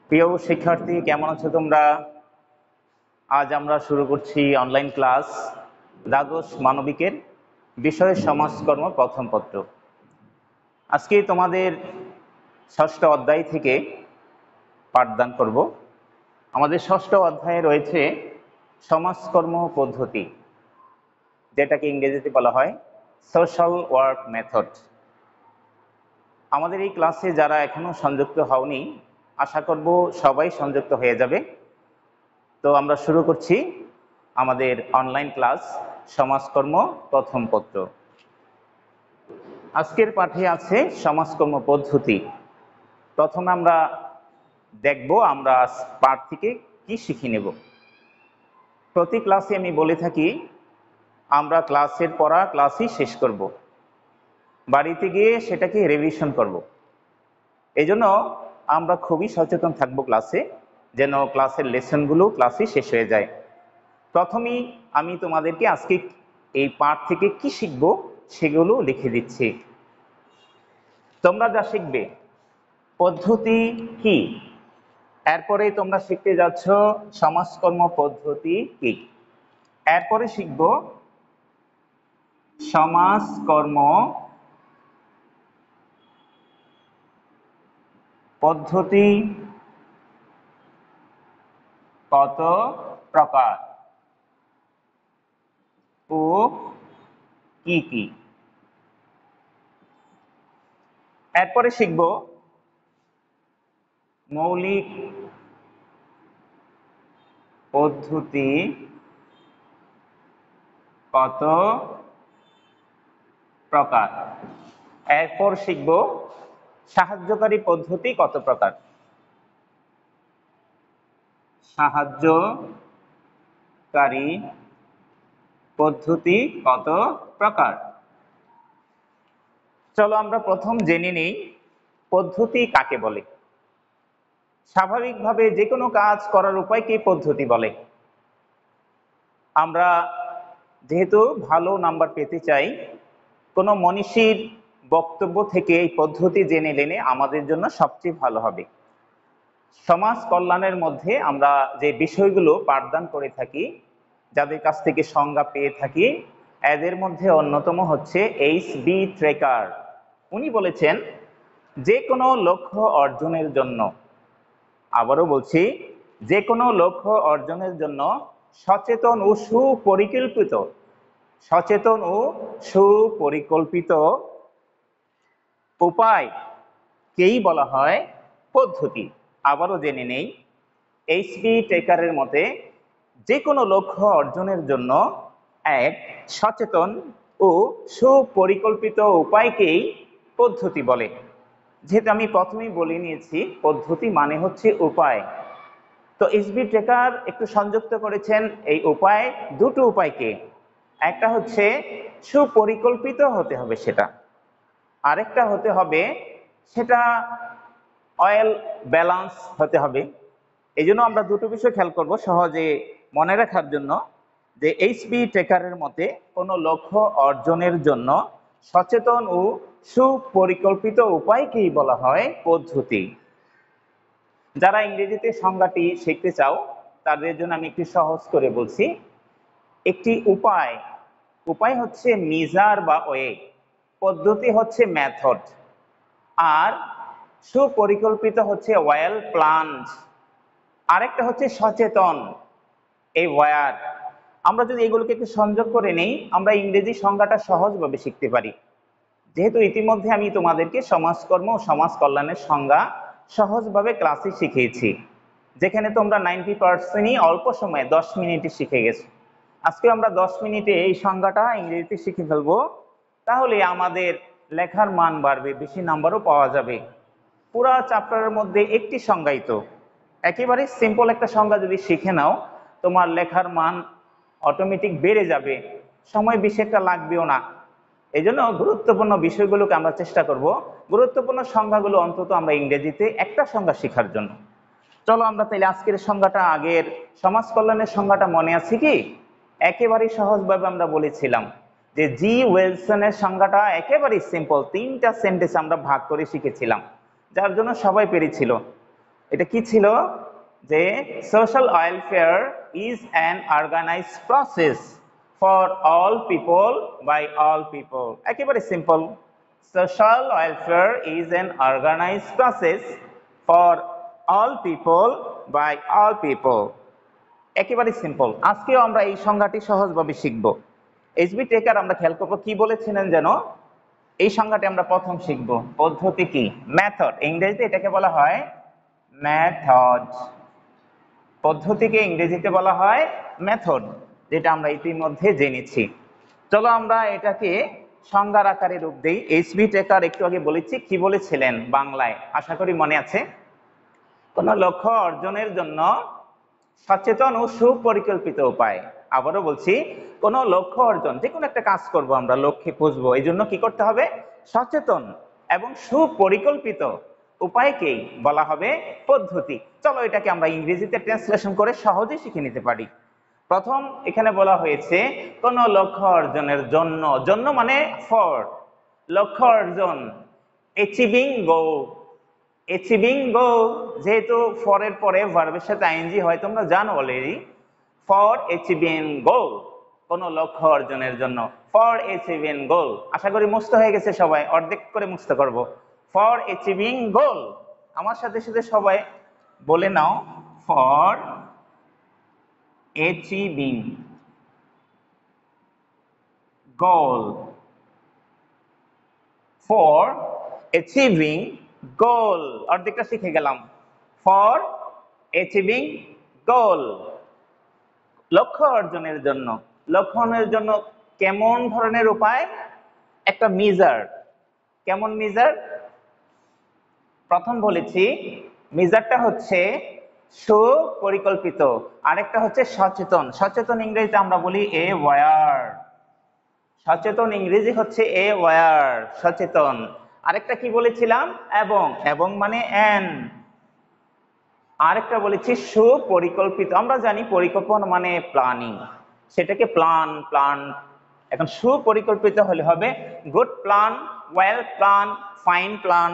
প্রিয় শিক্ষার্থী, কেমন আছো তোমরা? আজ আমরা শুরু করছি অনলাইন ক্লাস দ্বাদশ মানবিকের বিষয় সমাজকর্ম প্রথম পত্র। আজকে তোমাদের ষষ্ঠ অধ্যায় থেকে পাঠদান করব। আমাদের ষষ্ঠ অধ্যায়ে রয়েছে সমাজকর্ম পদ্ধতি, যেটাকে ইংরেজিতে বলা হয় সোশ্যাল ওয়ার্ক মেথড। আমাদের এই ক্লাসে যারা এখনো সংযুক্ত হওনি, আশা করব সবাই সংযুক্ত হয়ে যাবে। তো আমরা শুরু করছি আমাদের অনলাইন ক্লাস সমাজকর্ম প্রথম পত্র। আজকের পাঠে আছে সমাজকর্ম পদ্ধতি। প্রথমে আমরা দেখব আমরা পাঠ থেকে কি শিখে নেব। প্রতি ক্লাসে আমি বলে থাকি আমরা ক্লাসের পড়া ক্লাসই শেষ করব, বাড়িতে গিয়ে সেটাকে রিভিশন করব। এই জন্য আমরা খুবই সচেতন থাকবো ক্লাসে, যেন ক্লাসের লেসনগুলো ক্লাসই শেষ হয়ে যায়। প্রথমেই আমি তোমাদেরকে আজকে এই পাঠ থেকে কি শিখব সেগুলো লিখে দিচ্ছি। তোমরা যা শিখবে পদ্ধতি কি, এরপরে তোমরা শিখতে যাচ্ছ সমাজকর্ম পদ্ধতি কি, এরপরে শিখব সমাজকর্ম পদ্ধতি কত প্রকার ও কি কি। এরপরে শিখব মৌলিক পদ্ধতি কত প্রকার। এরপর শিখব সাহায্যকারী পদ্ধতি কত প্রকার। সাহায্যকারী পদ্ধতি কত প্রকার। চলো আমরা প্রথম জেনে নিই পদ্ধতি কাকে বলে। স্বাভাবিকভাবে যে কোনো কাজ করার উপায়কে পদ্ধতি বলে। আমরা যেহেতু ভালো নাম্বার পেতে চাই, কোনো মনীষীর বক্তব্য থেকে এই পদ্ধতি জেনে নিলে আমাদের জন্য সবচেয়ে ভালো হবে। সমাজ কল্যাণের মধ্যে আমরা যে বিষয়গুলো পাঠদান করে থাকি, যাদের কাছ থেকে সংজ্ঞা পেয়ে থাকি, এদের মধ্যে অন্যতম হচ্ছে এইচ.বি. ট্রেকার। উনি বলেছেন যে কোনো লক্ষ্য অর্জনের জন্য, আবারও বলছি, যে কোনো লক্ষ্য অর্জনের জন্য সচেতন ও সুপরিকল্পিত উপায়কেই বলা হয় পদ্ধতি। আবারও জেনে নেই, এইচ.বি. ট্রেকারের মতে যে কোনো লক্ষ্য অর্জনের জন্য এক সচেতন ও সুপরিকল্পিত উপায়কেই পদ্ধতি বলে। যেহেতু আমি প্রথমেই বলে নিয়েছি পদ্ধতি মানে হচ্ছে উপায়, তো এইচ.বি. ট্রেকার একটু সংযুক্ত করেছেন এই উপায়, দুটো উপায়কে। একটা হচ্ছে সুপরিকল্পিত হতে হবে সেটা, আরেকটা হতে হবে সেটা ওয়েল ব্যালান্স হতে হবে। এই জন্য আমরা দুটো বিষয় খেয়াল করব সহজে মনে রাখার জন্য, যে এইচ.বি. ট্রেকারের মতে কোনো লক্ষ্য অর্জনের জন্য সচেতন ও সুপরিকল্পিত উপায়কেই বলা হয় পদ্ধতি। যারা ইংরেজিতে সংজ্ঞাটি শিখতে চাও তাদের জন্য আমি একটু সহজ করে বলছি। একটি উপায় হচ্ছে মেজার বা ওয়ে, পদ্ধতি হচ্ছে মেথড, আর সুপরিকল্পিত হচ্ছে ওয়েল প্ল্যান্ড, আরেকটা হচ্ছে সচেতন, এই ওয়ার। আমরা যদি এগুলোকে একটু সংযোগ করে নেই, আমরা ইংরেজি সংজ্ঞাটা সহজভাবে শিখতে পারি। যেহেতু ইতিমধ্যে আমি তোমাদেরকে সমাজকর্ম ও সমাজ কল্যাণের সংজ্ঞা সহজভাবে ক্লাসে শিখিয়েছি, যেখানে তোমরা 90%ই অল্প সময়ে 10 মিনিটে শিখে গেছো। আজকে আমরা 10 মিনিটে এই সংজ্ঞাটা ইংরেজিতে শিখে ফেলবো, তাহলে আমাদের লেখার মান বাড়বে, বেশি নাম্বারও পাওয়া যাবে। পুরা চ্যাপ্টারের মধ্যে একটি সংজ্ঞায়িত, একেবারে সিম্পল একটা সংজ্ঞা যদি শিখে নাও, তোমার লেখার মান অটোমেটিক বেড়ে যাবে, সময় বেশি একটা লাগবেও না। এই জন্য গুরুত্বপূর্ণ বিষয়গুলোকে আমরা চেষ্টা করব, গুরুত্বপূর্ণ সংজ্ঞাগুলো অন্তত আমরা ইংরেজিতে একটা সংজ্ঞা শেখার জন্য। চলো আমরা তাইলে আজকের সংজ্ঞাটা, আগের সমাজ কল্যাণের সংজ্ঞাটা মনে আছে কি? একেবারেই সহজভাবে আমরা বলেছিলাম যে জি ওয়েলসনের সংজ্ঞাটা একেবারেই সিম্পল, 3টা সেন্টেন্স আমরা ভাগ করে শিখেছিলাম, যার জন্য সবাই পেরেছিল। এটা কি ছিল যে social welfare is an organised process for all people by all people. একেবারে simple, social welfare is an organised process for all people by all people. একেবারে সিম্পল। আজকেও আমরা এই সংজ্ঞাটি সহজভাবে শিখব। এইচবি টেকার আমরা খেয়াল করবো কি বলেছিলেন যেন, এই সংজ্ঞাটি আমরা প্রথম শিখব। পদ্ধতি কি? মেথড। ইংরেজিতে এটাকে বলা হয় মেথড। পদ্ধতিকে ইংরেজিতে বলা হয় মেথড, যেটা আমরা ইতিমধ্যে জেনেছি। চলো আমরা এটাকে সংজ্ঞার আকারে রূপ দেই। এইচবি টেকার একটু আগে বলেছি কি বলেছিলেন বাংলায়, আশা করি মনে আছে। কোন লক্ষ্য অর্জনের জন্য সচেতন ও সুপরিকল্পিত উপায়। আবারও বলছি, কোন লক্ষ্য অর্জন, যে কোনো একটা কাজ করব আমরা, লক্ষ্যে পৌঁছবো, এই জন্য কি করতে হবে? সচেতন এবং সুপরিকল্পিত উপায়কেই বলা হবে পদ্ধতি। চলো এটাকে আমরা ইংরেজিতে ট্রান্সলেশন করে সহজে শিখে নিতে পারি। প্রথম এখানে বলা হয়েছে কোন লক্ষ্য অর্জনের জন্য, জন্য মানে ফর, লক্ষ্য অর্জন, অ্যাচিভিং গোল। অ্যাচিভিং গোল, যেহেতু ফরের পরে ভার্বের সাথে আইএনজি হয়, তোমরা জানো অলরেডি। ফর অ্যাচিভিং গোল, কোন লক্ষ্য অর্জনের জন্য, ফর অ্যাচিভিং গোল। আশা করি মুখস্থ হয়ে গেছে সবাই, অর্ধেক করে মুখস্থ করব। ফর অ্যাচিভিং গোল, আমার সাথে সাথে সবাই বলে নাও, for achieving goal. For achieving goal, অর্ধেকটা শিখে গেলাম। ফর অ্যাচিভিং গোল, লক্ষ্য অর্জনের জন্য। লক্ষ্য অর্জনের জন্য কেমন ধরনের উপায়? একটা মেজার। কেমন মেজার? প্রথম বলেছি মেজারটা হচ্ছে সুপরিকল্পিত, আরেকটা হচ্ছে সচেতন। সচেতন ইংরেজিতে আমরা বলি অ্যাওয়্যার। সচেতন ইংরেজি হচ্ছে অ্যাওয়্যার, সচেতন। আরেকটা কি বলেছিলাম? এবং, এবং মানে এন। আরেকটা বলেছি সুপরিকল্পিত। আমরা জানি পরিকল্পনা মানে প্ল্যানিং, সেটাকে প্ল্যান প্ল্যান। এখন সুপরিকল্পিত হলে হবে good plan, well plan, fine plan.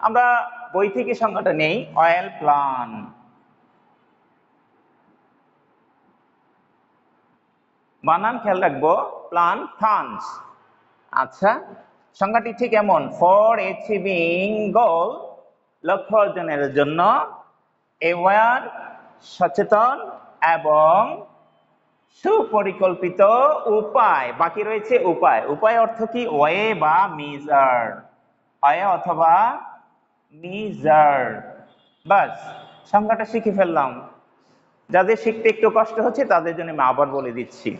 আমরা বই থেকে সংজ্ঞাটা নেই, ওয়েল প্ল্যান। বানান খেয়াল রাখবো, প্ল্যান প্ল্যানস। আচ্ছা, সংজ্ঞাটি ঠিক এমন, ফর অ্যাচিভিং গোল, লক্ষ্য অর্জনের জন্য, অ্যাওয়্যার সচেতন, এবং সুপরিকল্পিত উপায়। বাকি রয়েছে উপায়। উপায় অর্থ কি? ওয়ে বা মেজার, ওয়ে অথবা মেজার। বাস, সংজ্ঞাটা শিখে ফেললাম। যাদের শিখতে একটু কষ্ট হচ্ছে তাদের জন্য আমি আবার বলে দিচ্ছি।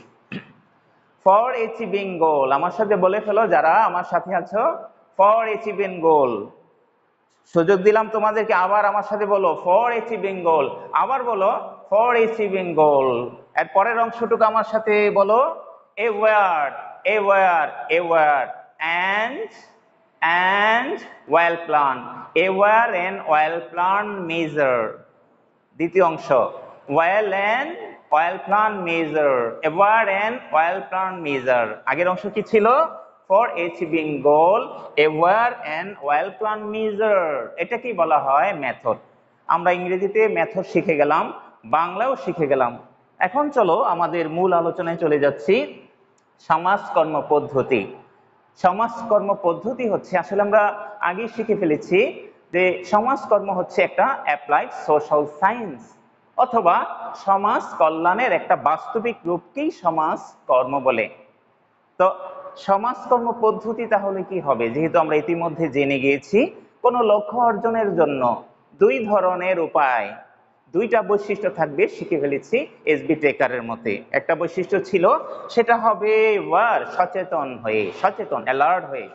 ফর অ্যাচিভিং গোল, আমার সাথে বলে ফেলো যারা আমার সাথে আছো, ফর অ্যাচিভিং গোল। সুযোগ দিলাম তোমাদেরকে, আবার আমার সাথে বলো, ফর অ্যাচিভিং গোল। আবার বলো, ফর অ্যাচিভিং গোল। এর পরের অংশটুকু আমার সাথে বলো, aware, aware, aware, and well plan, aware and well plan measure। দ্বিতীয় অংশ, well and well plan measure, aware and well plan measure। আগের অংশ কি ছিল? for achieving goal, aware and well plan measure। এটা কি বলা হয়? মেথড। আমরা ইংরেজিতে মেথড শিখে গেলাম, বাংলাও শিখে গেলাম। এখন চলো আমাদের মূল আলোচনায় চলে যাচ্ছি। সমাজকর্ম পদ্ধতি। সমাজকর্ম পদ্ধতি হচ্ছে, আসলে আমরা আগেই শিখে ফেলেছি যে সমাজকর্ম হচ্ছে একটা অ্যাপ্লাইড সোশ্যাল সায়েন্স, অথবা সমাজ কল্যাণের একটা বাস্তবিক রূপকেই সমাজকর্ম বলে। তো সমাজকর্ম পদ্ধতি তাহলে কি হবে? যেহেতু আমরা ইতিমধ্যে জেনে গিয়েছি কোনো লক্ষ্য অর্জনের জন্য দুই ধরনের উপায়, দুইটা বৈশিষ্ট্য থাকবে, শিখে ফেলেছি এসবি টেকারের মতে। একটা বৈশিষ্ট্য ছিল, সেটা হবে সচেতন হয়ে, সচেতন অ্যালার্ট হয়ে।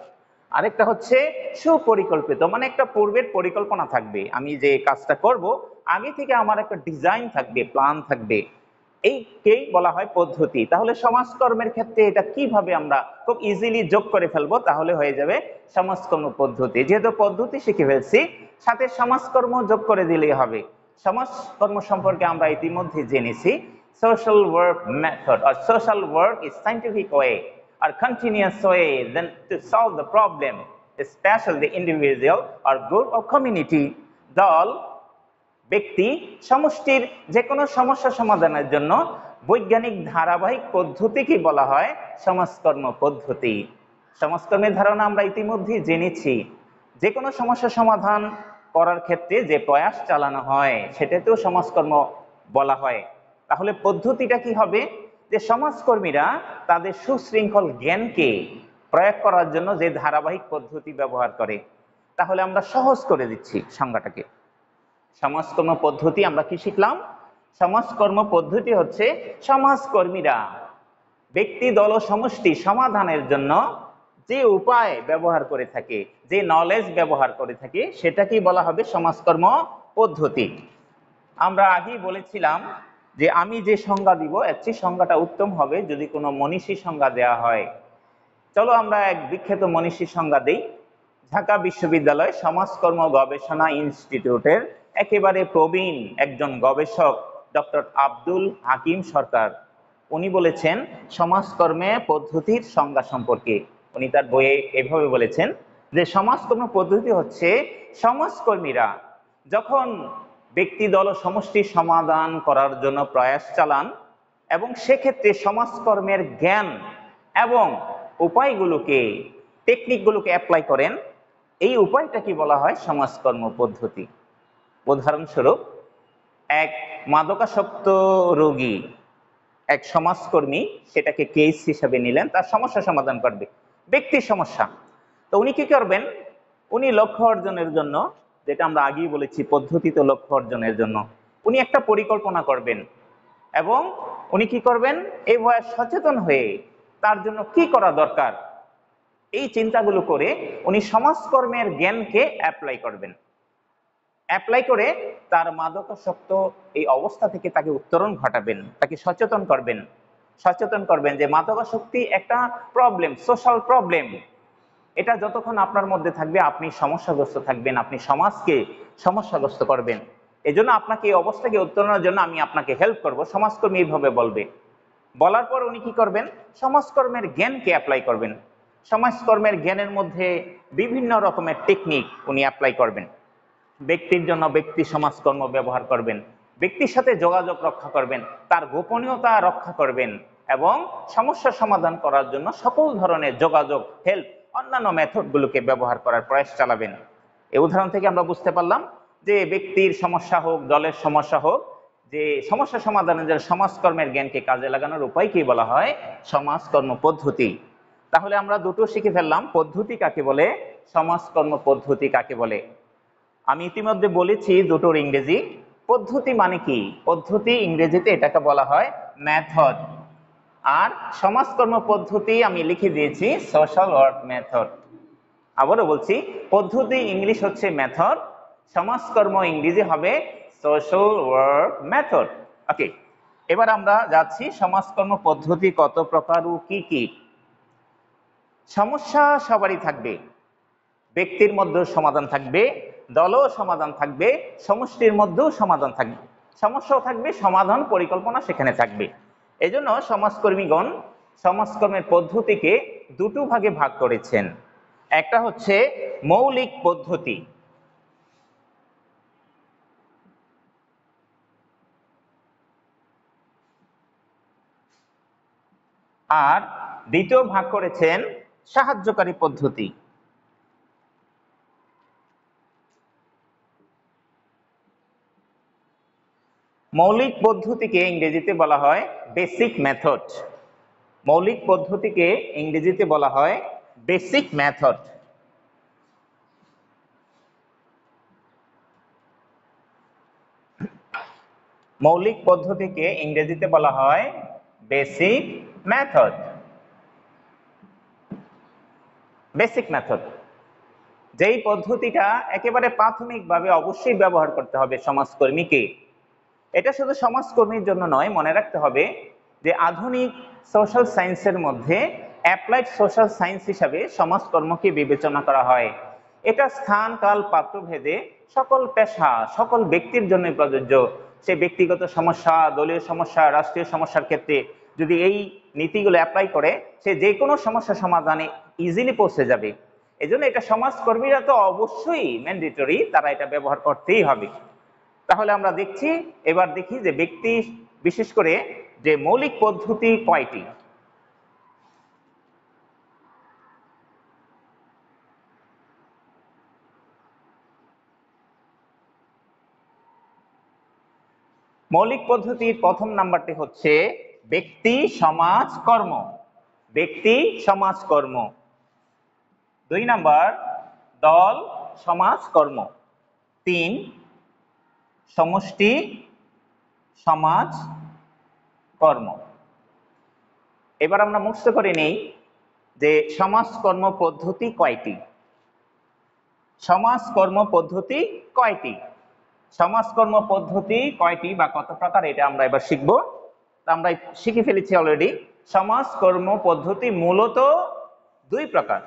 আরেকটা হচ্ছে সুপরিকল্পিত, মানে একটা পূর্বের পরিকল্পনা থাকবে, আমি যে কাজটা করব আগে থেকে আমার একটা ডিজাইন থাকবে, প্ল্যান থাকবে। এইকেই বলা হয় পদ্ধতি। তাহলে সমাজকর্মের ক্ষেত্রে এটা কিভাবে আমরা খুব ইজিলি যোগ করে ফেলবো? তাহলে হয়ে যাবে সমাজকর্ম পদ্ধতি। যেহেতু পদ্ধতি শিখে ফেলছি, সাথে সমাজকর্ম যোগ করে দিলেই হবে। সমাজকর্ম সম্পর্কে আমরা ইতিমধ্যে জেনেছি, social work method or social work is scientific way or continuous way then to solve the problem, especially the individual or group of community, দল ব্যক্তি সমষ্টির যে কোনো সমস্যা সমাধানের জন্য বৈজ্ঞানিক ধারাবাহিক পদ্ধতিকে বলা হয় সমাজকর্ম পদ্ধতি। সমাজকর্মের ধারণা আমরা ইতিমধ্যেই জেনেছি, যে কোনো সমস্যা সমাধান করার ক্ষেত্রে যে প্রয়াস চালানো হয় সেটাতেও সমাজকর্ম বলা হয়। তাহলে পদ্ধতিটা কি হবে, যে সমাজকর্মীরা তাদের সুশৃঙ্খল জ্ঞানকে প্রয়োগ করার জন্য যে ধারাবাহিক পদ্ধতি ব্যবহার করে। তাহলে আমরা সহজ করে দিচ্ছি সংজ্ঞাটাকে। সমাজকর্ম পদ্ধতি আমরা কি শিখলাম? সমাজকর্ম পদ্ধতি হচ্ছে সমাজকর্মীরা ব্যক্তি দল ও সমষ্টি সমাধানের জন্য যে উপায় ব্যবহার করে থাকে, যে নলেজ ব্যবহার করে থাকে, সেটাকেই বলা হবে সমাজকর্ম পদ্ধতি। আমরা আগেই বলেছিলাম যে আমি যে সংজ্ঞা দিব, অ্যাকচুয়ালি সংজ্ঞাটা উত্তম হবে যদি কোনো মনীষী সংজ্ঞা দেওয়া হয়। চলো আমরা এক বিখ্যাত মনীষী সংজ্ঞা দিই। ঢাকা বিশ্ববিদ্যালয় সমাজকর্ম গবেষণা ইনস্টিটিউটের একেবারে প্রবীণ একজন গবেষক ডক্টর আব্দুল হাকিম সরকার, উনি বলেছেন সমাজকর্মে পদ্ধতির সংজ্ঞা সম্পর্কে। উনি তার বইয়ে এভাবে বলেছেন যে সমাজকর্ম পদ্ধতি হচ্ছে সমাজকর্মীরা যখন ব্যক্তি দল ও সমষ্টির সমাধান করার জন্য প্রয়াস চালান এবং সেক্ষেত্রে সমাজকর্মের জ্ঞান এবং উপায়গুলোকে, টেকনিকগুলোকে অ্যাপ্লাই করেন, এই উপায়টাকে বলা হয় সমাজকর্ম পদ্ধতি। উদাহরণস্বরূপ, এক মাদকাসক্ত রোগী, এক সমাজকর্মী সেটাকে কেস হিসাবে নিলেন, তার সমস্যা সমাধান করবে, ব্যক্তির সমস্যা। তো উনি কি করবেন? উনি লক্ষ্য অর্জনের জন্য, যেটা আমরা আগেই বলেছি পদ্ধতিতে লক্ষ্য অর্জনের জন্য, উনি একটা পরিকল্পনা করবেন এবং উনি কি করবেন? এই বয়স সচেতন হয়ে তার জন্য কি করা দরকার এই চিন্তাগুলো করে উনি সমাজকর্মের জ্ঞানকে অ্যাপ্লাই করবেন। অ্যাপ্লাই করে তার মাদকাসক্ত এই অবস্থা থেকে তাকে উত্তরণ ঘটাবেন, তাকে সচেতন করবেন যে মাদকাসক্তি একটা প্রবলেম, সোশ্যাল প্রবলেম। এটা যতক্ষণ আপনার মধ্যে থাকবে আপনি সমস্যাগ্রস্ত থাকবেন, আপনি সমাজকে সমস্যাগ্রস্ত করবেন। এই জন্য আপনাকে এই অবস্থাকে উত্তরণের জন্য আমি আপনাকে হেল্প করব, সমাজকর্মী এইভাবে বলবে। বলার পর উনি কি করবেন? সমাজকর্মের জ্ঞানকে অ্যাপ্লাই করবেন। সমাজকর্মের জ্ঞানের মধ্যে বিভিন্ন রকমের টেকনিক উনি অ্যাপ্লাই করবেন। ব্যক্তির জন্য ব্যক্তি সমাজকর্ম ব্যবহার করবেন, ব্যক্তির সাথে যোগাযোগ রক্ষা করবেন, তার গোপনীয়তা রক্ষা করবেন এবং সমস্যা সমাধান করার জন্য সকল ধরনের যোগাযোগ, হেল্প, অন্যান্য মেথডগুলোকে ব্যবহার করার প্রয়াস চালাবেন। এই উদাহরণ থেকে আমরা বুঝতে পারলাম যে ব্যক্তির সমস্যা হোক, দলের সমস্যা হোক, যে সমস্যা সমাধানের জন্য সমাজকর্মের জ্ঞানকে কাজে লাগানোর উপায়কেই বলা হয় সমাজকর্ম পদ্ধতি। তাহলে আমরা দুটো শিখে ফেললাম, পদ্ধতি কাকে বলে, সমাজকর্ম পদ্ধতি কাকে বলে। আমি ইতিমধ্যে বলেছি দুটোর ইংরেজি। পদ্ধতি মানে কি? পদ্ধতি ইংরেজিতে এটাকে বলা হয় মেথড, আর সমাজকর্ম পদ্ধতি আমি লিখে দিয়েছি সোশ্যাল ওয়ার্ক মেথড। আবারও বলছি, পদ্ধতি ইংলিশ হচ্ছে মেথড, সমাজকর্ম ইংরেজি হবে সোশ্যাল ওয়ার্ক মেথড। ওকে, এবার আমরা যাচ্ছি সমাজকর্ম পদ্ধতি কত প্রকার ও কি কি। সমস্যা সবারই থাকবে, ব্যক্তির মধ্যেও সমাধান থাকবে, দলও সমাধান থাকবে, সমষ্টির মধ্যেও সমাধান থাকবে, সমস্যাও থাকবে, সমাধান পরিকল্পনা সেখানে থাকবে। এই জন্য সমাজকর্মীগণ সমাজকর্মের পদ্ধতিকে দুটো ভাগে ভাগ করেছেন। একটা হচ্ছে মৌলিক পদ্ধতি, আর দ্বিতীয় ভাগ করেছেন সাহায্যকারী পদ্ধতি। মৌলিক পদ্ধতিকে ইংরেজিতে বলা হয় বেসিক মেথড। মৌলিক পদ্ধতিকে ইংরেজিতে বলা হয় বেসিক মেথড। মৌলিক পদ্ধতিকে ইংরেজিতে বলা হয় বেসিক মেথড। বেসিক মেথড যেই পদ্ধতিটা একেবারে প্রাথমিকভাবে অবশ্যই ব্যবহার করতে হবে সমাজকর্মীকে। এটা শুধু সমাজকর্মীর জন্য নয়, মনে রাখতে হবে যে আধুনিক সোশ্যাল সায়েন্সের মধ্যে অ্যাপ্লাইড সোশ্যাল সায়েন্স হিসাবে সমাজকর্মকে বিবেচনা করা হয়। এটা স্থান, কাল, পাত্র ভেদে সকল পেশা, সকল ব্যক্তির জন্য প্রযোজ্য। সে ব্যক্তিগত সমস্যা, দলীয় সমস্যা, রাষ্ট্রীয় সমস্যার ক্ষেত্রে যদি এই নীতিগুলো অ্যাপ্লাই করে, সে যে কোনো সমস্যা সমাধানে ইজিলি পৌঁছে যাবে। এই জন্য এটা সমাজকর্মীরা তো অবশ্যই ম্যান্ডেটরি, তারা এটা ব্যবহার করতেই হবে। তাহলে আমরা দেখছি, এবার দেখি যে ব্যক্তি বিশেষ করে যে মৌলিক পদ্ধতি কয়টি। মৌলিক পদ্ধতির প্রথম নাম্বারটি হচ্ছে ব্যক্তি সমাজ কর্ম। ব্যক্তি সমাজ কর্ম। 2 নাম্বার দল সমাজ কর্ম। 3 সমষ্টি সমাজ কর্ম। এবার আমরা মুখস্থ করে নেই যে সমাজকর্ম পদ্ধতি কয়টি। সমাজকর্ম পদ্ধতি কয়টি, সমাজকর্ম পদ্ধতি কয়টি বা কত প্রকার, এটা আমরা এবার শিখব। আমরা শিখে ফেলেছি অলরেডি। সমাজকর্ম পদ্ধতি মূলত 2 প্রকার।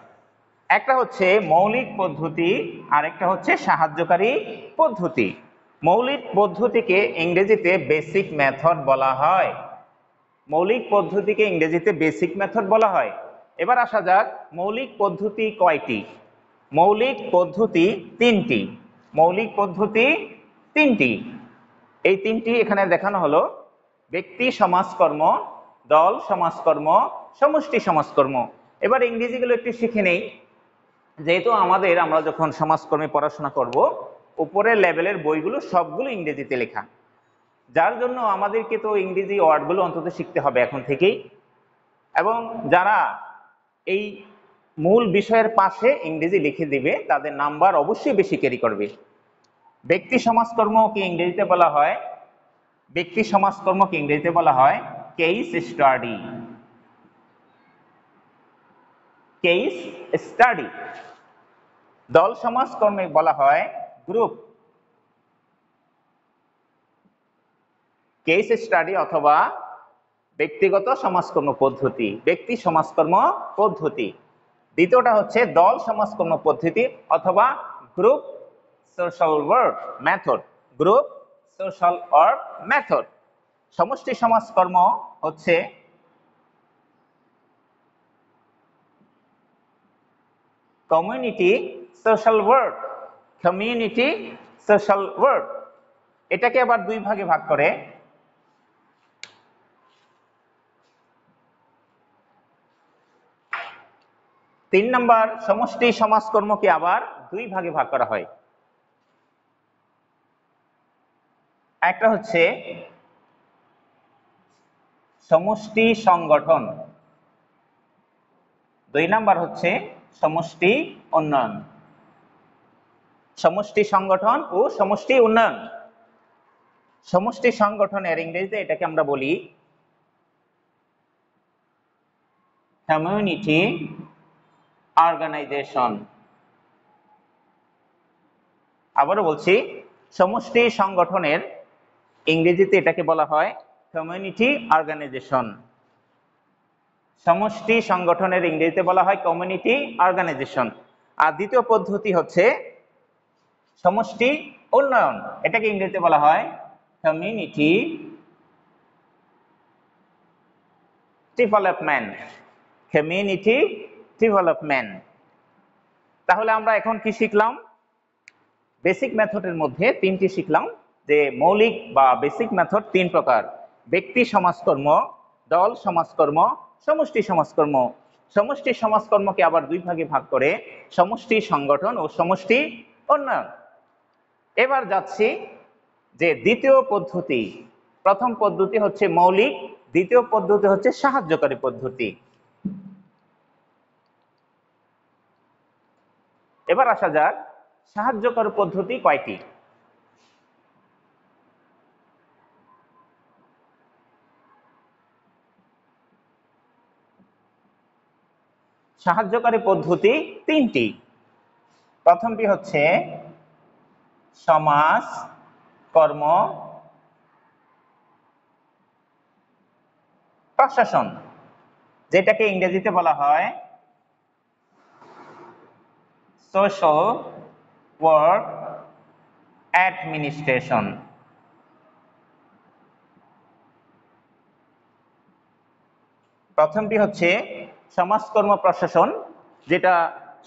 একটা হচ্ছে মৌলিক পদ্ধতি আর একটা হচ্ছে সাহায্যকারী পদ্ধতি। মৌলিক পদ্ধতিকে ইংরেজিতে বেসিক মেথড বলা হয়। মৌলিক পদ্ধতিকে ইংরেজিতে বেসিক মেথড বলা হয়। এবার আসা যাক মৌলিক পদ্ধতি কয়টি। মৌলিক পদ্ধতি 3টি। মৌলিক পদ্ধতি 3টি। এই 3টি এখানে দেখানো হলো: ব্যক্তি সমাজকর্ম, দল সমাজকর্ম, সমষ্টি সমাজকর্ম। এবার ইংরেজিগুলো একটু শিখে নেই, যেহেতু আমরা যখন সমাজকর্মে পড়াশোনা করব, উপরের লেভেলের বইগুলো সবগুলো ইংরেজিতে লেখা, যার জন্য আমাদেরকে তো ইংরেজি ওয়ার্ডগুলো অন্তত শিখতে হবে এখন থেকেই। এবং যারা এই মূল বিষয়ের পাশে ইংরেজি লিখে দিবে তাদের নাম্বার অবশ্যই বেশি ক্যারি করবে। ব্যক্তি সমাজকর্মকে ইংরেজিতে বলা হয়, ব্যক্তি সমাজকর্মকে ইংরেজিতে বলা হয় কেস স্টাডি। Case study. দল সমাজকর্মে বলা হয় গ্রুপ। কেস স্টাডি অথবা ব্যক্তিগত সমাজকর্ম পদ্ধতি, ব্যক্তি সমাজকর্ম পদ্ধতি। দ্বিতীয়টা হচ্ছে দল সমাজকর্ম পদ্ধতি অথবা group social work method. Group social work method. সমষ্টি সমাজকর্ম হচ্ছে community social work. Community social work. এটাকে আবার 2 ভাগে ভাগ করে। 3 নাম্বার সমষ্টি সমাজকর্মকে আবার 2 ভাগে ভাগ করা হয়। একটা হচ্ছে সমষ্টি সংগঠন, 2 নাম্বার হচ্ছে সমষ্টি উন্নয়ন। সমষ্টি সংগঠন ও সমষ্টি উন্নয়ন। সমষ্টি সংগঠনের ইংরেজিতে এটাকে আমরা বলি কমিউনিটি অর্গানাইজেশন। আবারও বলছি, সমষ্টি সংগঠনের ইংরেজিতে এটাকে বলা হয় কমিউনিটি অর্গানাইজেশন। সমষ্টি সংগঠনের ইংরেজিতে বলা হয় কমিউনিটি অর্গানাইজেশন। আর দ্বিতীয় পদ্ধতি হচ্ছে সমষ্টি উন্নয়ন। এটাকে ইংরেজিতে বলা হয় কমিউনিটি ডেভেলপমেন্ট। Community development. তাহলে আমরা এখন কি শিখলাম? বেসিক মেথডের মধ্যে 3টি শিখলাম, যে মৌলিক বা বেসিক মেথড 3 প্রকার: ব্যক্তি সমাজকর্ম, দল সমাজকর্ম, সমষ্টি সমাজকর্ম। সমষ্টি সমাজকর্মকে আবার 2 ভাগে ভাগ করে সমষ্টি সংগঠন ও সমষ্টি উন্নয়ন। এবার যাচ্ছি যে দ্বিতীয় পদ্ধতি। প্রথম পদ্ধতি হচ্ছে মৌলিক, দ্বিতীয় পদ্ধতি হচ্ছে সাহায্যকারী পদ্ধতি। এবার আসা যাক সাহায্যকারী পদ্ধতি কয়টি। সাহায্যকারী পদ্ধতি 3টি। প্রথমটি হচ্ছে সমাজ কর্ম প্রশাসন, যেটাকে ইংরেজিতে বলা হয় সোশ্যাল ওয়ার্ক অ্যাডমিনিস্ট্রেশন। প্রথমটি হচ্ছে সমাজকর্ম প্রশাসন, যেটা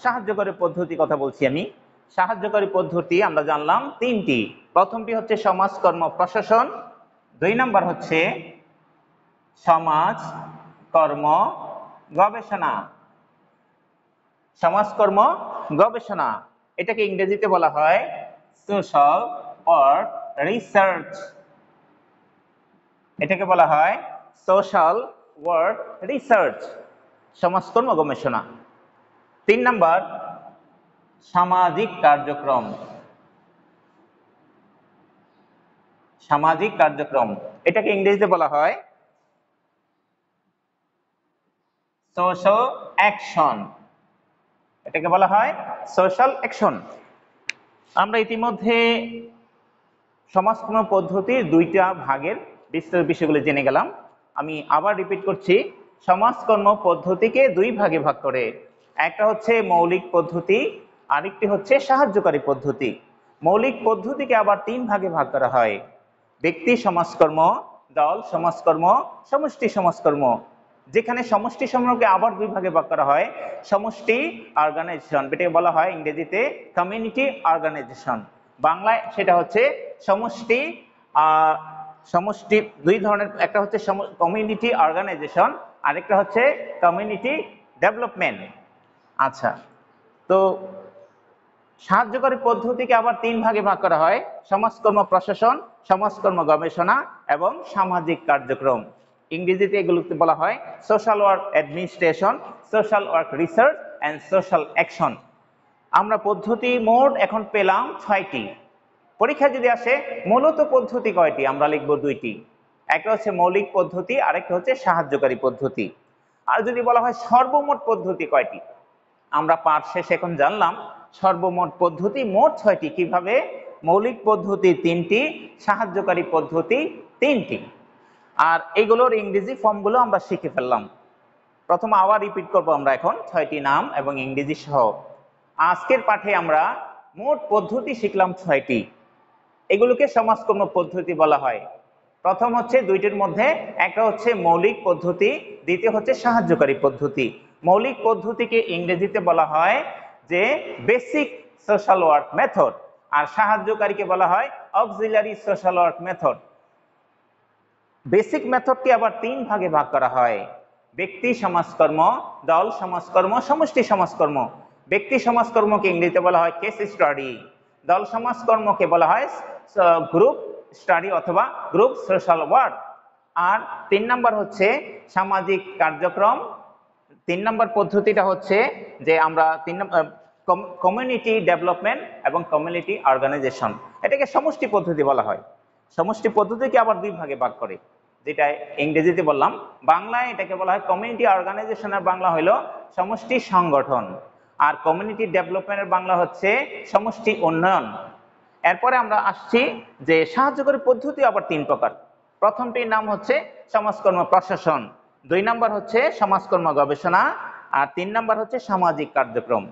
সাহায্যকারী পদ্ধতি কথা বলছি আমি। সাহায্যকারী পদ্ধতি আমরা জানলাম তিনটি। প্রথমটি হচ্ছে সমাজকর্ম প্রশাসন, 2 নম্বর হচ্ছে সমাজকর্ম গবেষণা। সমাজকর্ম গবেষণা এটাকে ইংরেজিতে বলা হয় সোশ্যাল ওয়ার্ক রিসার্চ। এটাকে বলা হয় সোশ্যাল ওয়ার্ক রিসার্চ, সমাজকর্ম গবেষণা। 3 নম্বর সামাজিক কার্যক্রম। সামাজিক কার্যক্রম এটাকে ইংরেজিতে বলা হয় সোশ্যাল অ্যাকশন। এটাকে বলা হয় সোশ্যাল অ্যাকশন। আমরা ইতিমধ্যে সমাজকর্ম পদ্ধতির 2টা ভাগের বিস্তারিত বিষয়গুলো জেনে গেলাম। আমি আবার রিপিট করছি, সমাজকর্ম পদ্ধতিকে 2 ভাগে ভাগ করে, একটা হচ্ছে মৌলিক পদ্ধতি, আরেকটি হচ্ছে সাহায্যকারী পদ্ধতি। মৌলিক পদ্ধতিকে আবার 3 ভাগে ভাগ করা হয়, ব্যক্তি সমাজকর্ম, দল সমাজকর্ম, সমষ্টি সমাজকর্ম। যেখানে সমষ্টি সমূহকে আবার 2 ভাগে ভাগ করা হয়, সমষ্টি অর্গানাইজেশন, এটাকে বলা হয় ইংরেজিতে কমিউনিটি অর্গানাইজেশন, বাংলায় সেটা হচ্ছে সমষ্টি। সমষ্টি 2 ধরনের, একটা হচ্ছে কমিউনিটি অর্গানাইজেশন, আরেকটা হচ্ছে কমিউনিটি ডেভেলপমেন্ট। আচ্ছা, তো সাহায্যকারী পদ্ধতিকে আবার 3 ভাগে ভাগ করা হয়, সমাজকর্ম প্রশাসন, সমাজকর্ম গবেষণা এবং সামাজিক কার্যক্রম। ইংরেজিতে এগুলোকে বলা হয় social work administration, social work research and social action. আমরা পদ্ধতি মোট এখন পেলাম 6টি। পরীক্ষা যদি আসে মূলত পদ্ধতি কয়টি, আমরা লিখব 2টি, একটা হচ্ছে মৌলিক পদ্ধতি, আরেকটা হচ্ছে সাহায্যকারী পদ্ধতি। আর যদি বলা হয় সর্বমোট পদ্ধতি কয়টি, আমরা পাঠ শেষে এখন জানলাম সর্বমোট পদ্ধতি মোট 6টি। কিভাবে? মৌলিক পদ্ধতি 3টি, সাহায্যকারী পদ্ধতি 3টি, আর এগুলোর ইংরেজি ফর্মগুলো আমরা শিখে ফেললাম। প্রথম আবার রিপিট করব আমরা এখন 6টি নাম এবং ইংরেজি সহ। আজকের পাঠে আমরা মোট পদ্ধতি শিখলাম 6টি। এগুলোকে সমাজকর্ম পদ্ধতি বলা হয়। প্রথম হচ্ছে 2টির মধ্যে একটা হচ্ছে মৌলিক পদ্ধতি, দ্বিতীয় হচ্ছে সাহায্যকারী পদ্ধতি। মৌলিক পদ্ধতিকে ইংরেজিতে বলা হয় যে বেসিক সোশ্যাল ওয়ার্ক মেথড, আর সাহায্যকারীকে বলা হয় auxiliary social work method. Basic মেথডকে আবার 3 ভাগে ভাগ করা হয়, ব্যক্তি সমাজকর্ম, দল সমাজকর্ম, সমষ্টি সমাজকর্ম। ব্যক্তি সমাজকর্মকে ইংরেজিতে বলা হয় কেস স্টাডি, দল সমাজকর্মকে বলা হয় গ্রুপ স্টাডি অথবা গ্রুপ সোশ্যাল ওয়ার্ক। আর 3 নম্বর হচ্ছে সামাজিক কার্যক্রম। 3 নম্বর পদ্ধতিটা হচ্ছে যে আমরা কমিউনিটি ডেভেলপমেন্ট এবং কমিউনিটি অর্গানাইজেশন। এটাকে সমষ্টি পদ্ধতি বলা হয়। সমষ্টি পদ্ধতিকে আবার 2 ভাগে ভাগ করে, যেটা ইংরেজিতে বললাম। বাংলায় এটাকে বলা হয় কমিউনিটি অর্গানাইজেশনের বাংলা হলো সমষ্টি সংগঠন, আর কমিউনিটি ডেভেলপমেন্টের বাংলা হচ্ছে সমষ্টি উন্নয়ন। এরপরে আমরা আসছি যে সাহায্যকারী পদ্ধতি আবার 3 প্রকার। প্রথমটির নাম হচ্ছে সমাজকর্ম প্রশাসন, 2 নম্বর হচ্ছে সমাজকর্ম গবেষণা, আর 3 নম্বর হচ্ছে সামাজিক কার্যক্রম।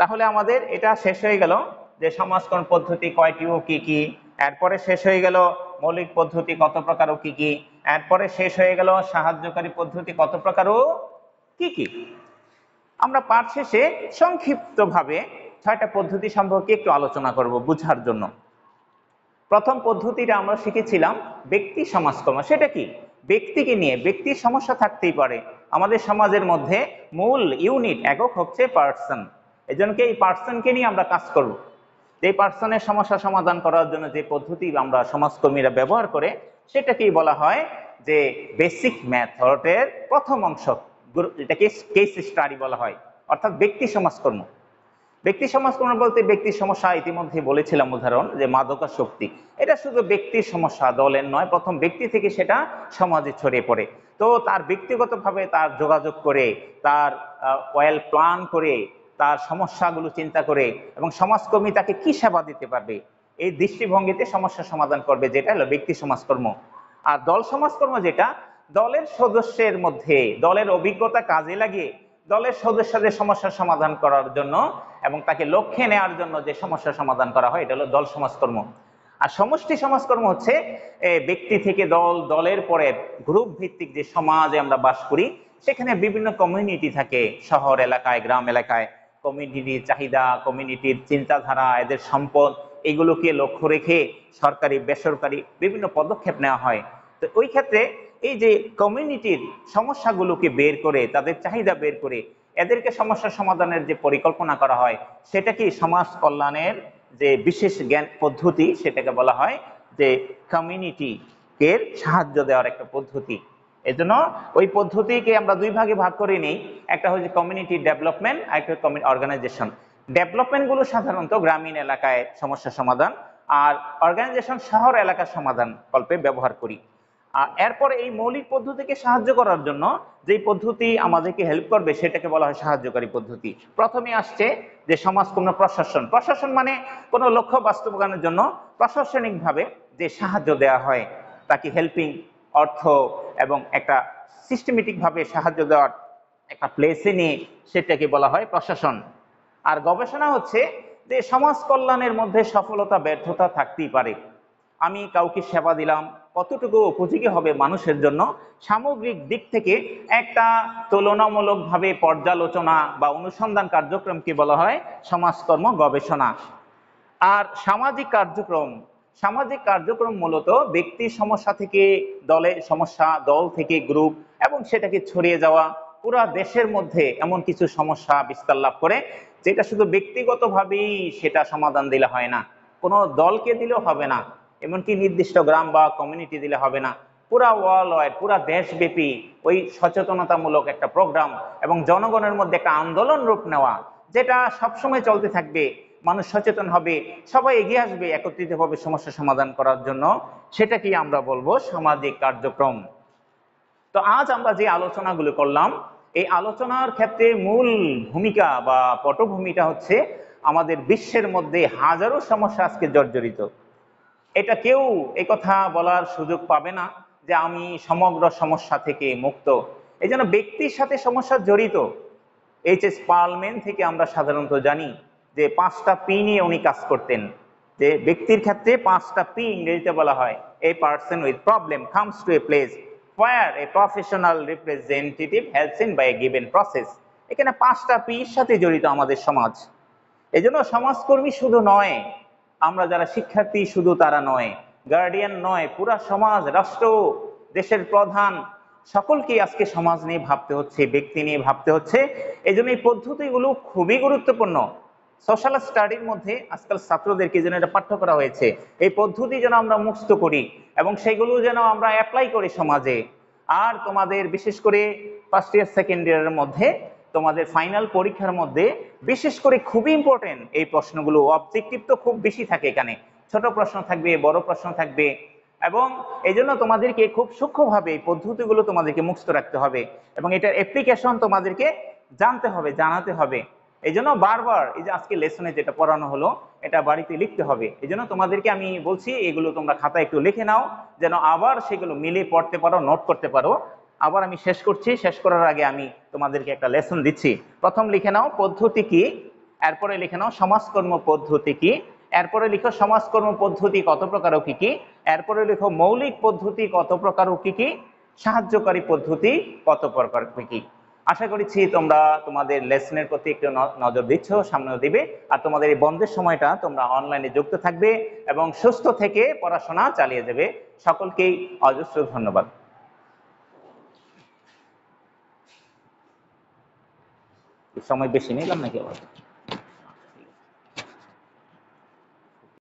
তাহলে আমাদের এটা শেষ হয়ে গেল যে সমাজকর্ম পদ্ধতি কয়টি ও কি কি। এরপরে শেষ হয়ে গেল মৌলিক পদ্ধতি কত প্রকার ও কি কি। এরপরে শেষ হয়ে গেল সাহায্যকারী পদ্ধতি কত প্রকার ও কি কি। আমরা পাঠ শেষে সংক্ষিপ্তভাবে 6টা পদ্ধতি সম্পর্কে একটু আলোচনা করব বোঝার জন্য। প্রথম পদ্ধতিটা আমরা শিখেছিলাম ব্যক্তি সমাজকর্ম। সেটা কি? ব্যক্তিকে নিয়ে, ব্যক্তির সমস্যা থাকতেই পারে আমাদের সমাজের মধ্যে। মূল ইউনিট একক হচ্ছে পার্সন, এজন্য এই পার্সনকে নিয়ে আমরা কাজ করব। এই পার্সনের সমস্যা সমাধান করার জন্য যে পদ্ধতি আমরা সমাজকর্মীরা ব্যবহার করে সেটাকেই বলা হয় যে বেসিক মেথডের প্রথম অংশ, এটাকে কেস স্টাডি বলা হয়, অর্থাৎ ব্যক্তি সমাজকর্ম। ব্যক্তি সমাজকর্ম বলতে ব্যক্তির সমস্যা ইতিমধ্যে বলেছিলাম উদাহরণ, যে মাদকাসক্তি, এটা শুধু ব্যক্তির সমস্যা, দলের নয়। প্রথম ব্যক্তি থেকে সেটা সমাজে ছড়িয়ে পড়ে। তো তার ব্যক্তিগতভাবে তার যোগাযোগ করে, তার ওয়েল প্ল্যান করে, তার সমস্যাগুলো চিন্তা করে, এবং সমাজকর্মী তাকে কি সেবা দিতে পারবে এই দৃষ্টিভঙ্গিতে সমস্যা সমাধান করবে, যেটা হলো ব্যক্তি সমাজকর্ম। আর দল সমাজকর্ম যেটা দলের সদস্যের মধ্যে দলের অভিজ্ঞতা কাজে লাগিয়ে দলের সদস্যদের সমস্যার সমাধান করার জন্য এবং তাকে লক্ষ্যে নেওয়ার জন্য যে সমস্যার সমাধান করা হয়, এটা হলো দল সমাজকর্ম। আর সমষ্টি সমাজকর্ম হচ্ছে ব্যক্তি থেকে দল, দলের পরে গ্রুপ ভিত্তিক যে সমাজে আমরা বাস করি, সেখানে বিভিন্ন কমিউনিটি থাকে, শহর এলাকায়, গ্রাম এলাকায়। কমিউনিটির চাহিদা, কমিউনিটির চিন্তাধারা, এদের সম্পদ, এগুলোকে লক্ষ্য রেখে সরকারি বেসরকারি বিভিন্ন পদক্ষেপ নেওয়া হয়। তো ওই ক্ষেত্রে এই যে কমিউনিটির সমস্যাগুলোকে বের করে, তাদের চাহিদা বের করে এদেরকে সমস্যা সমাধানের যে পরিকল্পনা করা হয়, সেটা কি সমাজ কল্যাণের যে বিশেষ জ্ঞান পদ্ধতি, সেটাকে বলা হয় যে কমিউনিটিকে সাহায্য দেওয়ার একটা পদ্ধতি। এজন্য ওই পদ্ধতিকে আমরা দুই ভাগে ভাগ করে নিই, একটা হচ্ছে কমিউনিটি ডেভেলপমেন্ট আর একটা কমিউনিটি অর্গানাইজেশন। ডেভেলপমেন্টগুলো সাধারণত গ্রামীণ এলাকায় সমস্যা সমাধান, আর অর্গানাইজেশন শহর এলাকার সমাধান কল্পে ব্যবহার করি। আর এরপর এই মৌলিক পদ্ধতিকে সাহায্য করার জন্য যেই পদ্ধতি আমাদেরকে হেল্প করবে সেটাকে বলা হয় সাহায্যকারী পদ্ধতি। প্রথমে আসছে যে সমাজ কল্যাণ প্রশাসন। প্রশাসন মানে কোনো লক্ষ্য বাস্তবায়নের জন্য প্রশাসনিকভাবে যে সাহায্য দেওয়া হয়, তাকে হেল্পিং অর্থ এবং একটা সিস্টেমেটিকভাবে সাহায্য দেওয়ার একটা প্লেসে নিয়ে সেটাকে বলা হয় প্রশাসন। আর গবেষণা হচ্ছে যে সমাজ কল্যাণের মধ্যে সফলতা ব্যর্থতা থাকতেই পারে। আমি কাউকে সেবা দিলাম, কতটুকু উপযোগী হবে মানুষের জন্য, সামগ্রিক দিক থেকে একটা তুলনামূলকভাবে পর্যালোচনা বা অনুসন্ধান কার্যক্রমকে বলা হয় সমাজকর্ম গবেষণা। আর সামাজিক কার্যক্রম, সামাজিক কার্যক্রম মূলত ব্যক্তি সমস্যা থেকে দলে সমস্যা, দল থেকে গ্রুপ, এবং সেটাকে ছড়িয়ে যাওয়া পুরা দেশের মধ্যে এমন কিছু সমস্যা বিস্তার লাভ করে যেটা শুধু ব্যক্তিগতভাবেই সেটা সমাধান দিলে হয় না, কোনো দলকে দিলেও হবে না, এমনকি নির্দিষ্ট গ্রাম বা কমিউনিটি দিলে হবে না, পুরা ওয়ার্ল্ড ওয়াইড, পুরা দেশব্যাপী ওই সচেতনতামূলক একটা প্রোগ্রাম এবং জনগণের মধ্যে একটা আন্দোলন রূপ নেওয়া, যেটা সবসময় চলতে থাকবে। মানুষ সচেতন হবে, সবাই এগিয়ে আসবে একত্রিতভাবে সমস্যা সমাধান করার জন্য, সেটাকেই আমরা বলবো সামাজিক কার্যক্রম। তো আজ আমরা যে আলোচনাগুলো করলাম, এই আলোচনার ক্ষেত্রে মূল ভূমিকা বা পটভূমিটা হচ্ছে আমাদের বিশ্বের মধ্যে হাজারো সমস্যা আজকে জর্জরিত। এটা কেউ একথা বলার সুযোগ পাবে না যে আমি সমগ্র সমস্যা থেকে মুক্ত। এই জন্য ব্যক্তির সাথে সমস্যা জড়িত। এইচ.এস. পার্লম্যান থেকে আমরা সাধারণত জানি যে 5টা পি নিয়ে উনি কাজ করতেন, যে ব্যক্তির ক্ষেত্রে 5টা পি ইংরেজিতে বলা হয় a person with problem comes to a place where a professional representative helps in by a given process। এখানে 5টা পির সাথে জড়িত আমাদের সমাজ। এজন্য সমাজকর্মী শুধু নয়, আমরা যারা শিক্ষার্থী শুধু তারা নয়, গার্ডিয়ান নয়, পুরা সমাজ, রাষ্ট্র, দেশের প্রধান, সকলকেই আজকে সমাজ নিয়ে ভাবতে হচ্ছে, ব্যক্তি নিয়ে ভাবতে হচ্ছে। এই জন্য এই পদ্ধতিগুলো খুবই গুরুত্বপূর্ণ। সোশ্যাল স্টাডির মধ্যে আজকাল ছাত্রদেরকে যেন এটা পাঠ্য করা হয়েছে, এই পদ্ধতি যেন আমরা মুক্ত করি এবং সেগুলো যেন আমরা অ্যাপ্লাই করি সমাজে। আর তোমাদের বিশেষ করে ফার্স্ট ইয়ার সেকেন্ড ইয়ারের মধ্যে তোমাদের ফাইনাল পরীক্ষার মধ্যে বিশেষ করে খুবই ইম্পর্টেন্ট এই প্রশ্নগুলো। অবজেক্টিভ তো খুব বেশি থাকে, এখানে ছোট প্রশ্ন থাকবে, বড় প্রশ্ন থাকবে, এবং এই জন্য তোমাদেরকে খুব সূক্ষ্মভাবে এই পদ্ধতিগুলো তোমাদেরকে মুক্ত রাখতে হবে এবং এটার অ্যাপ্লিকেশন তোমাদেরকে জানতে হবে, জানাতে হবে। এই জন্য বারবার এই যে আজকে লেসনে যেটা পড়ানো হলো এটা বাড়িতে লিখতে হবে। এই জন্য তোমাদেরকে আমি বলছি এগুলো তোমরা খাতায় একটু লিখে নাও, যেন আবার সেগুলো মিলে পড়তে পারো, নোট করতে পারো। আবার আমি শেষ করছি, শেষ করার আগে আমি তোমাদেরকে একটা লেসন দিচ্ছি। প্রথম লিখে নাও পদ্ধতি কি, এরপরে লিখে নাও সমাজকর্ম পদ্ধতি কি, এরপরে লিখো সমাজকর্ম পদ্ধতি কত প্রকার ও কি কি, এরপরে লিখো মৌলিক পদ্ধতি কত প্রকার ও কি কি, সাহায্যকারী পদ্ধতি কত প্রকার কি কি। আশা করছি তোমরা তোমাদের লেসনের প্রতি একটু নজর দিচ্ছ, সামনেও দিবে। আর তোমাদের এই বন্ধের সময়টা তোমরা অনলাইনে যুক্ত থাকবে এবং সুস্থ থেকে পড়াশোনা চালিয়ে যাবে। সকলকেই অজস্র ধন্যবাদ। সময় বেশি নিলাম নাকি আবার?